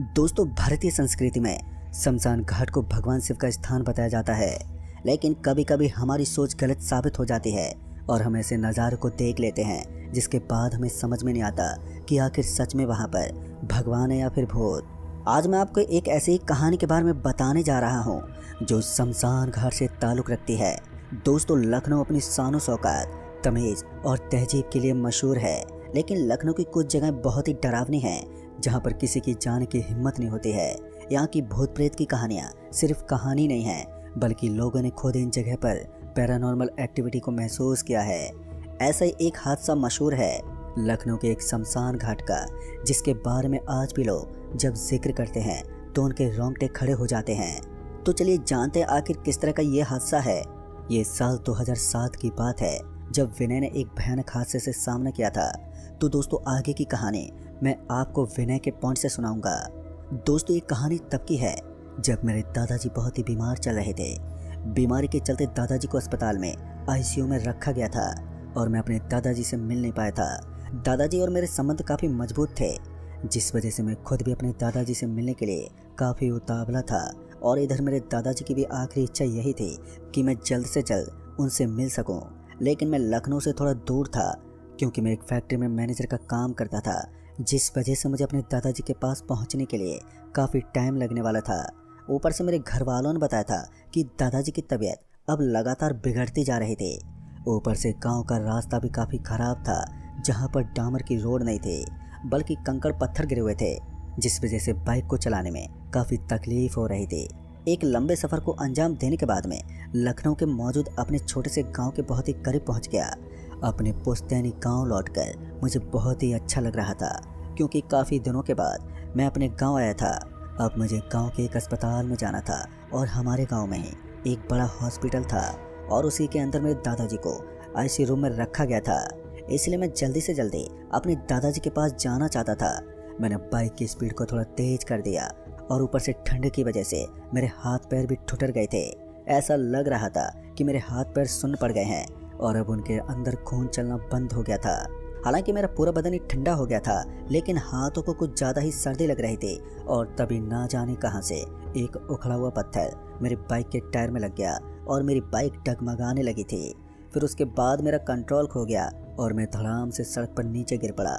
दोस्तों, भारतीय संस्कृति में शमशान घाट को भगवान शिव का स्थान बताया जाता है। लेकिन कभी कभी हमारी सोच गलत साबित हो जाती है और हम ऐसे नज़ारों को देख लेते हैं जिसके बाद हमें समझ में नहीं आता कि आखिर सच में वहाँ पर भगवान है या फिर भूत। आज मैं आपको एक ऐसी कहानी के बारे में बताने जा रहा हूँ जो शमशान घाट से ताल्लुक़ रखती है। दोस्तों, लखनऊ अपनी शान शौकत, तमीज़ और तहजीब के लिए मशहूर है, लेकिन लखनऊ की कुछ जगह बहुत ही डरावनी हैं जहाँ पर किसी की जाने की हिम्मत नहीं होती है। यहाँ की भूत प्रेत की कहानियाँ सिर्फ कहानी नहीं हैं, बल्कि लोगों ने खुद इन जगह पर पैरानॉर्मल एक्टिविटी को महसूस किया है। ऐसा ही एक हादसा मशहूर है लखनऊ के एक शमशान घाट का, जिसके बारे में आज भी लोग जब जिक्र करते हैं तो उनके रोंगटे खड़े हो जाते हैं। तो चलिए जानते हैं आखिर किस तरह का ये हादसा है। ये साल 2007 की बात है जब विनय ने एक भयानक हादसे से सामना किया था। तो दोस्तों, आगे की कहानी मैं आपको विनय के पॉइंट से सुनाऊंगा। दोस्तों, ये कहानी तब की है जब मेरे दादाजी बहुत ही बीमार चल रहे थे। बीमारी के चलते दादाजी को अस्पताल में आईसीयू में रखा गया था और मैं अपने दादाजी से मिल नहीं पाया था। दादाजी और मेरे संबंध काफ़ी मजबूत थे, जिस वजह से मैं खुद भी अपने दादाजी से मिलने के लिए काफ़ी उतावला था। और इधर मेरे दादाजी की भी आखिरी इच्छा यही थी कि मैं जल्द से जल्द उनसे मिल सकूं। लेकिन मैं लखनऊ से थोड़ा दूर था क्योंकि मैं एक फैक्ट्री में मैनेजर का काम करता था, जिस वजह से मुझे अपने दादाजी के पास पहुंचने के लिए काफ़ी टाइम लगने वाला था। ऊपर से मेरे घर वालों ने बताया था कि दादाजी की तबीयत अब लगातार बिगड़ती जा रही थी। ऊपर से गांव का रास्ता भी काफ़ी ख़राब था, जहां पर डामर की रोड नहीं थी बल्कि कंकड़ पत्थर गिरे हुए थे, जिस वजह से बाइक को चलाने में काफ़ी तकलीफ हो रही थी। एक लंबे सफ़र को अंजाम देने के बाद में लखनऊ के मौजूद अपने छोटे से गांव के बहुत ही करीब पहुंच गया। अपने पुश्तैनी गांव लौटकर मुझे बहुत ही अच्छा लग रहा था, क्योंकि काफ़ी दिनों के बाद मैं अपने गांव आया था। अब मुझे गांव के एक अस्पताल में जाना था और हमारे गांव में ही एक बड़ा हॉस्पिटल था और उसी के अंदर मेरे दादाजी को आईसीयू रूम में रखा गया था। इसलिए मैं जल्दी से जल्दी अपने दादाजी के पास जाना चाहता था। मैंने बाइक की स्पीड को थोड़ा तेज कर दिया और ऊपर से ठंड की वजह से मेरे हाथ पैर भी ठुठर गए थे। ऐसा लग रहा था कि मेरे हाथ पैर सुन्न पड़ गए हैं और अब उनके अंदर खून चलना बंद हो गया था। हालांकि मेरा पूरा बदन ही ठंडा हो गया था, लेकिन हाथों को कुछ ज़्यादा ही सर्दी लग रही थी। और तभी ना जाने कहां से एक उखड़ा हुआ पत्थर मेरी बाइक के टायर में लग गया और मेरी बाइक डगमगाने लगी थी। फिर उसके बाद मेरा कंट्रोल खो गया और मैं धड़ाम से सड़क पर नीचे गिर पड़ा।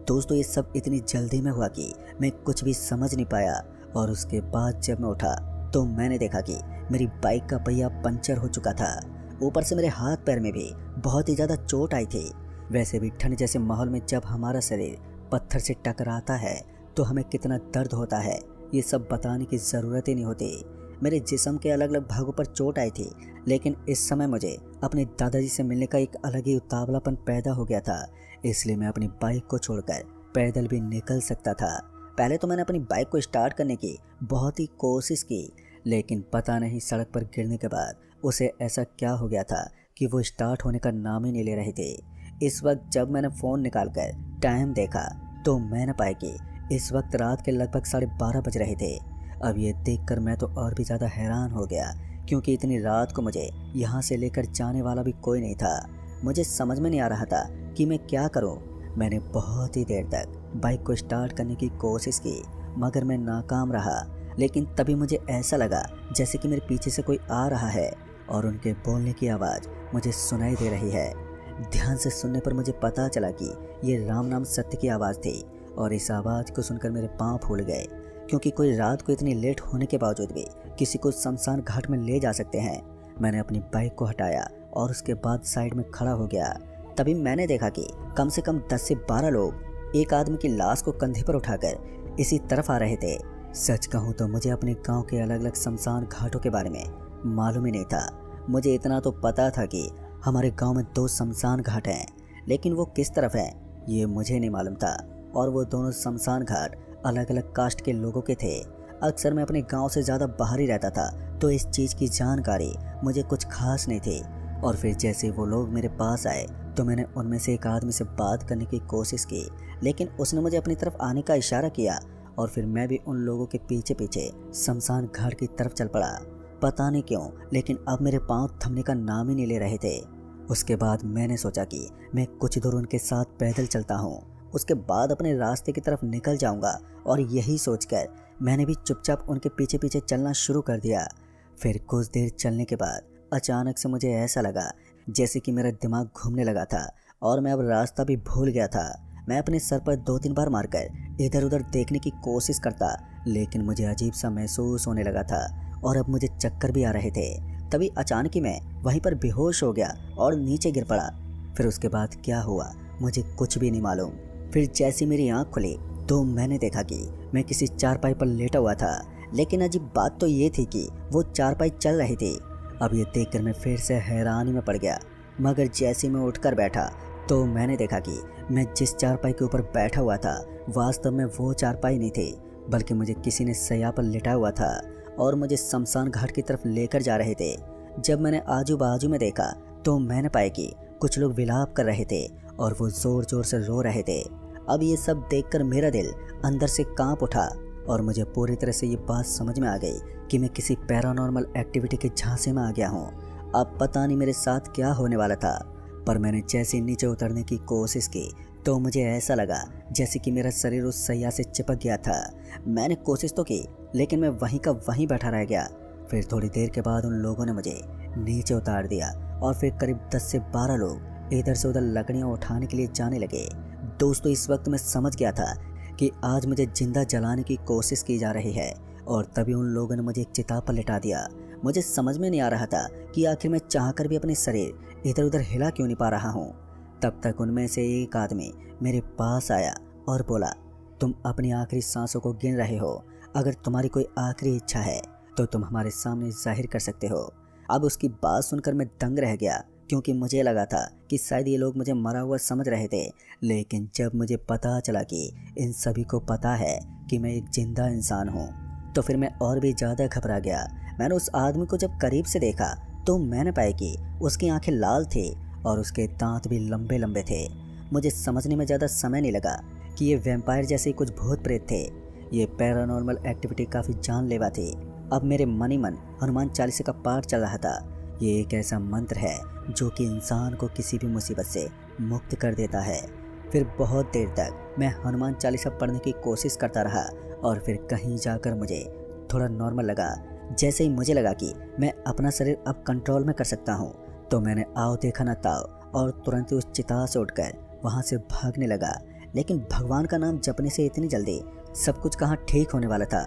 दोस्तों, ये सब इतनी जल्दी में हुआ कि मैं कुछ भी समझ नहीं पाया। और उसके बाद जब मैं उठा तो मैंने देखा कि मेरी बाइक का पहिया पंचर हो चुका था। ऊपर से मेरे हाथ पैर में भी बहुत ही ज़्यादा चोट आई थी। वैसे भी ठंड जैसे माहौल में जब हमारा शरीर पत्थर से टकराता है तो हमें कितना दर्द होता है, ये सब बताने की ज़रूरत ही नहीं होती। मेरे जिस्म के अलग अलग भागों पर चोट आई थी, लेकिन इस समय मुझे अपने दादाजी से मिलने का एक अलग ही उतावलापन पैदा हो गया था। इसलिए मैं अपनी बाइक को छोड़कर पैदल भी निकल सकता था। पहले तो मैंने अपनी बाइक को स्टार्ट करने की बहुत ही कोशिश की, लेकिन पता नहीं सड़क पर गिरने के बाद उसे ऐसा क्या हो गया था कि वो स्टार्ट होने का नाम ही नहीं ले रही थी। इस वक्त जब मैंने फ़ोन निकालकर टाइम देखा तो मैंने पाया कि इस वक्त रात के लगभग 12:30 बज रहे थे। अब ये देखकर मैं तो और भी ज़्यादा हैरान हो गया, क्योंकि इतनी रात को मुझे यहाँ से लेकर जाने वाला भी कोई नहीं था। मुझे समझ में नहीं आ रहा था कि मैं क्या करूँ। मैंने बहुत ही देर तक बाइक को स्टार्ट करने की कोशिश की, मगर मैं नाकाम रहा। लेकिन तभी मुझे ऐसा लगा जैसे कि मेरे पीछे से कोई आ रहा है और उनके बोलने की आवाज़ मुझे सुनाई दे रही है। ध्यान से सुनने पर मुझे पता चला कि ये राम नाम सत्य की आवाज़ थी। और इस आवाज़ को सुनकर मेरे पाँव फूल गए, क्योंकि कोई रात को इतनी लेट होने के बावजूद भी किसी को शमशान घाट में ले जा सकते हैं। मैंने अपनी बाइक को हटाया और उसके बाद साइड में खड़ा हो गया। तभी मैंने देखा कि कम से कम 10 से 12 लोग एक आदमी की लाश को कंधे पर उठाकर इसी तरफ आ रहे थे। सच कहूँ तो मुझे अपने गांव के अलग अलग शमशान घाटों के बारे में मालूम ही नहीं था। मुझे इतना तो पता था कि हमारे गांव में 2 शमशान घाट हैं, लेकिन वो किस तरफ हैं ये मुझे नहीं मालूम था। और वो दोनों शमशान घाट अलग अलग कास्ट के लोगों के थे। अक्सर मैं अपने गांव से ज़्यादा बाहर ही रहता था, तो इस चीज़ की जानकारी मुझे कुछ खास नहीं थी। और फिर जैसे वो लोग मेरे पास आए तो मैंने उनमें से एक आदमी से बात करने की कोशिश की, लेकिन उसने मुझे अपनी तरफ आने का इशारा किया और फिर मैं भी उन लोगों के पीछे पीछे शमशान घाट की तरफ चल पड़ा। पता नहीं क्यों, लेकिन अब मेरे पाँव थमने का नाम ही नहीं ले रहे थे। उसके बाद मैंने सोचा कि मैं कुछ दूर उनके साथ पैदल चलता हूँ। उसके बाद अपने रास्ते की तरफ निकल जाऊंगा। और यही सोचकर मैंने भी चुपचाप उनके पीछे पीछे चलना शुरू कर दिया। फिर कुछ देर चलने के बाद अचानक से मुझे ऐसा लगा जैसे कि मेरा दिमाग घूमने लगा था और मैं अब रास्ता भी भूल गया था। मैं अपने सर पर 2-3 बार मारकर इधर उधर देखने की कोशिश करता, लेकिन मुझे अजीब सा महसूस होने लगा था और अब मुझे चक्कर भी आ रहे थे। तभी अचानक ही मैं वहीं पर बेहोश हो गया और नीचे गिर पड़ा। फिर उसके बाद क्या हुआ मुझे कुछ भी नहीं मालूम। फिर जैसी मेरी आँख खुली तो मैंने देखा कि मैं किसी चारपाई पर लेटा हुआ था, लेकिन अजीब बात तो ये थी कि वो चारपाई चल रही थी। अब ये देखकर मैं फिर से हैरानी में पड़ गया, मगर जैसे मैं उठकर बैठा तो मैंने देखा कि मैं जिस चारपाई के ऊपर बैठा हुआ था वास्तव में वो चारपाई नहीं थी, बल्कि मुझे किसी ने सैया पर लिटाया हुआ था और मुझे शमशान घाट की तरफ लेकर जा रहे थे। जब मैंने आजू बाजू में देखा तो मैंने पाया कि कुछ लोग विलाप कर रहे थे और वो जोर जोर से रो रहे थे। अब ये सब देखकर मेरा दिल अंदर से कांप उठा और मुझे पूरी तरह से ये बात समझ में आ गई कि मैं किसी पैरानॉर्मल एक्टिविटी के झांसे में आ गया हूँ। अब पता नहीं मेरे साथ क्या होने वाला था, पर मैंने जैसे नीचे उतरने की कोशिश की तो मुझे ऐसा लगा जैसे कि मेरा शरीर उस सैया से चिपक गया था। मैंने कोशिश तो की, लेकिन मैं वहीं का वहीं बैठा रह गया। फिर थोड़ी देर के बाद उन लोगों ने मुझे नीचे उतार दिया और फिर करीब 10 से 12 लोग इधर से उधर लकड़ियाँ उठाने के लिए जाने लगे। दोस्तों, इस वक्त मैं समझ गया था कि आज मुझे जिंदा जलाने की कोशिश की जा रही है और तभी उन लोगों ने मुझे एक चिता पर लिटा दिया। मुझे समझ में नहीं आ रहा था कि आखिर मैं चाहकर भी अपने शरीर इधर उधर हिला क्यों नहीं पा रहा हूँ। तब तक उनमें से एक आदमी मेरे पास आया और बोला, तुम अपनी आखिरी सांसों को गिन रहे हो, अगर तुम्हारी कोई आखिरी इच्छा है तो तुम हमारे सामने जाहिर कर सकते हो। अब उसकी बात सुनकर मैं दंग रह गया, क्योंकि मुझे लगा था कि शायद ये लोग मुझे मरा हुआ समझ रहे थे, लेकिन जब मुझे पता चला कि इन सभी को पता है कि मैं एक जिंदा इंसान हूँ तो फिर मैं और भी ज़्यादा घबरा गया। मैंने उस आदमी को जब करीब से देखा तो मैंने पाया कि उसकी आंखें लाल थी और उसके दांत भी लंबे लंबे थे। मुझे समझने में ज़्यादा समय नहीं लगा कि ये वैम्पायर जैसे कुछ भूत प्रेत थे। ये पैरानॉर्मल एक्टिविटी काफ़ी जानलेवा थी। अब मेरे मन ही मन हनुमान चालीसा का पाठ चल रहा था। ये एक ऐसा मंत्र है जो कि इंसान को किसी भी मुसीबत से मुक्त कर देता है। फिर बहुत देर तक मैं हनुमान चालीसा पढ़ने की कोशिश करता रहा और फिर कहीं जाकर मुझे थोड़ा नॉर्मल लगा। जैसे ही मुझे लगा कि मैं अपना शरीर अब कंट्रोल में कर सकता हूँ तो मैंने आओ देखा ना ताओ और तुरंत ही उस चिता से उठकर वहाँ से भागने लगा। लेकिन भगवान का नाम जपने से इतनी जल्दी सब कुछ कहाँ ठीक होने वाला था।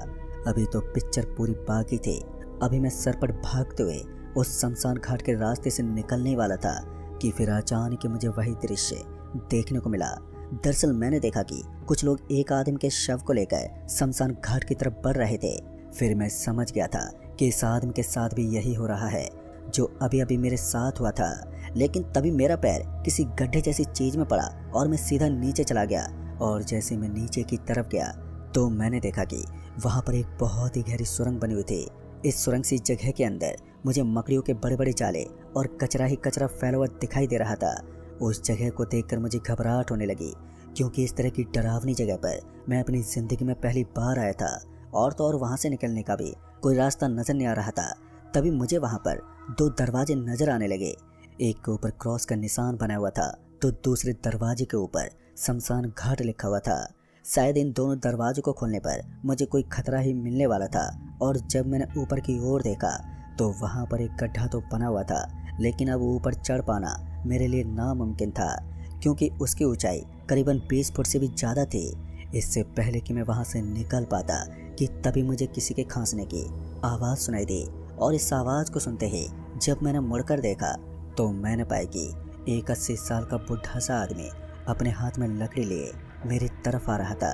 अभी तो पिक्चर पूरी बाकी थी। अभी मैं सरपट भागते हुए उस शमशान घाट के रास्ते से निकलने वाला था कि फिर अचानक मुझे वही दृश्य देखने को मिला। दरअसल मैंने देखा कि कुछ लोग एक आदमी के शव को लेकर शमशान घाट की तरफ बढ़ रहे थे। फिर मैं समझ गया था कि इस आदमी के साथ भी यही हो रहा है जो अभी अभी मेरे साथ हुआ था। लेकिन तभी मेरा पैर किसी गड्ढे जैसी चीज में पड़ा और मैं सीधा नीचे चला गया। और जैसे मैं नीचे की तरफ गया तो मैंने देखा कि वहाँ पर एक बहुत ही गहरी सुरंग बनी हुई थी। इस सुरंग सी जगह के अंदर मुझे मकड़ियों के बड़े बड़े जाले और कचरा ही कचरा फैला हुआ दिखाई दे रहा था। उस जगह को देखकर मुझे घबराहट होने लगी, क्योंकि इस तरह की डरावनी जगह पर मैं अपनी ज़िंदगी में पहली बार आया था और तो और वहाँ से निकलने का भी कोई रास्ता नज़र नहीं आ रहा था। तभी मुझे वहाँ पर 2 दरवाजे नज़र आने लगे। एक के ऊपर क्रॉस का निशान बना हुआ था तो दूसरे दरवाजे के ऊपर शमशान घाट लिखा हुआ था। शायद इन दोनों दरवाजों को खोलने पर मुझे कोई खतरा ही मिलने वाला था। और जब मैंने ऊपर की ओर देखा तो वहाँ पर एक गड्ढा तो बना हुआ था, लेकिन अब ऊपर चढ़ पाना मेरे लिए नामुमकिन था, क्योंकि उसकी ऊंचाई करीबन 20 फुट से भी ज़्यादा थी। इससे पहले कि मैं वहाँ से निकल पाता कि तभी मुझे किसी के खांसने की आवाज़ सुनाई दी। और इस आवाज़ को सुनते ही जब मैंने मुड़कर देखा तो मैंने पाया कि एक 80 साल का बुढ़ा सा आदमी अपने हाथ में लकड़ी लिए मेरी तरफ आ रहा था।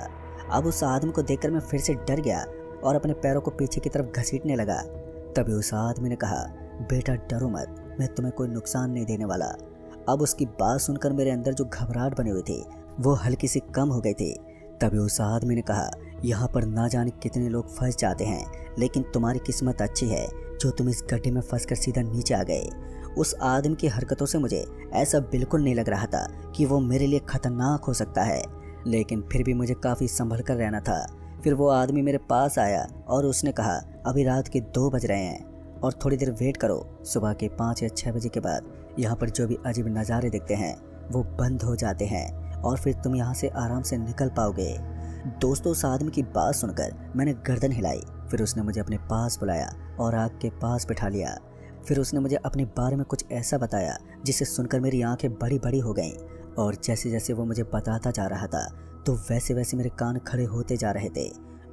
अब उस आदमी को देखकर मैं फिर से डर गया और अपने पैरों को पीछे की तरफ घसीटने लगा। तभी उस आदमी ने कहा, बेटा डरो मत, मैं तुम्हें कोई नुकसान नहीं देने वाला। अब उसकी बात सुनकर मेरे अंदर जो घबराहट बनी हुई थी वो हल्की सी कम हो गई थी। तभी उस आदमी ने कहा, यहाँ पर ना जाने कितने लोग फंस जाते हैं, लेकिन तुम्हारी किस्मत अच्छी है जो तुम इस गड्ढे में फंसकर सीधा नीचे आ गए। उस आदमी की हरकतों से मुझे ऐसा बिल्कुल नहीं लग रहा था कि वो मेरे लिए खतरनाक हो सकता है, लेकिन फिर भी मुझे काफ़ी संभल कर रहना था। फिर वो आदमी मेरे पास आया और उसने कहा, अभी रात के 2 बज रहे हैं और थोड़ी देर वेट करो, सुबह के 5 या 6 बजे के बाद यहाँ पर जो भी अजीब नज़ारे दिखते हैं वो बंद हो जाते हैं और फिर तुम यहाँ से आराम से निकल पाओगे। दोस्तों, उस आदमी की बात सुनकर मैंने गर्दन हिलाई। फिर उसने मुझे अपने पास बुलाया और आग के पास बिठा लिया। फिर उसने मुझे अपने बारे में कुछ ऐसा बताया जिसे सुनकर मेरी आंखें बड़ी बड़ी हो गईं। और जैसे जैसे वो मुझे बताता जा रहा था तो वैसे वैसे मेरे कान खड़े होते जा रहे थे।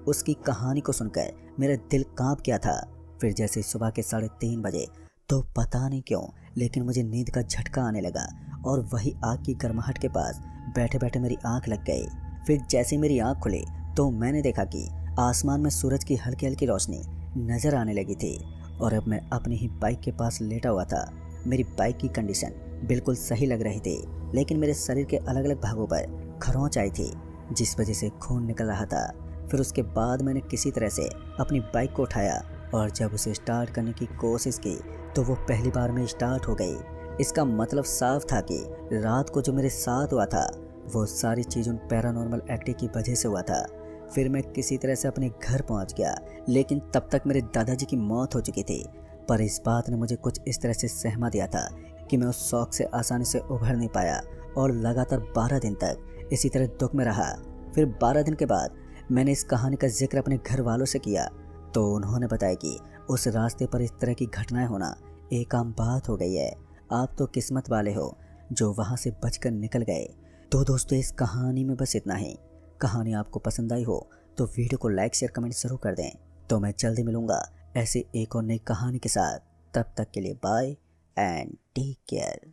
उसकी कहानी को सुनकर मेरा दिल कांप गया था। फिर जैसे सुबह के 3:30 बजे तो पता नहीं क्यों लेकिन मुझे नींद का झटका आने लगा और वही आग की गर्माहट के पास बैठे बैठे मेरी आंख लग गई। फिर जैसे मेरी आंख खुली तो मैंने देखा कि आसमान में सूरज की हल्की हल्की रोशनी नजर आने लगी थी और अब मैं अपनी ही बाइक के पास लेटा हुआ था। मेरी बाइक की कंडीशन बिल्कुल सही लग रही थी, लेकिन मेरे शरीर के अलग अलग भागों पर खरोंच आई थी जिस वजह से खून निकल रहा था। फिर उसके बाद मैंने किसी तरह से अपनी बाइक को उठाया और जब उसे स्टार्ट करने की कोशिश की तो वो पहली बार में स्टार्ट हो गई। इसका मतलब साफ था कि रात को जो मेरे साथ हुआ था वो सारी चीज़ उन पैरानॉर्मल एक्टिविटी की वजह से हुआ था। फिर मैं किसी तरह से अपने घर पहुंच गया, लेकिन तब तक मेरे दादाजी की मौत हो चुकी थी। पर इस बात ने मुझे कुछ इस तरह से सहमा दिया था कि मैं उस शौक से आसानी से उभर नहीं पाया और लगातार 12 दिन तक इसी तरह दुख में रहा। फिर 12 दिन के बाद मैंने इस कहानी का जिक्र अपने घर वालों से किया तो उन्होंने बताया कि उस रास्ते पर इस तरह की घटनाएं होना एक आम बात हो गई है। आप तो किस्मत वाले हो जो वहां से बचकर निकल गए। तो दोस्तों, इस कहानी में बस इतना ही। कहानी आपको पसंद आई हो तो वीडियो को लाइक शेयर कमेंट जरूर कर दें। तो मैं जल्दी मिलूंगा ऐसे एक और नई कहानी के साथ। तब तक के लिए बाय एंड टेक केयर।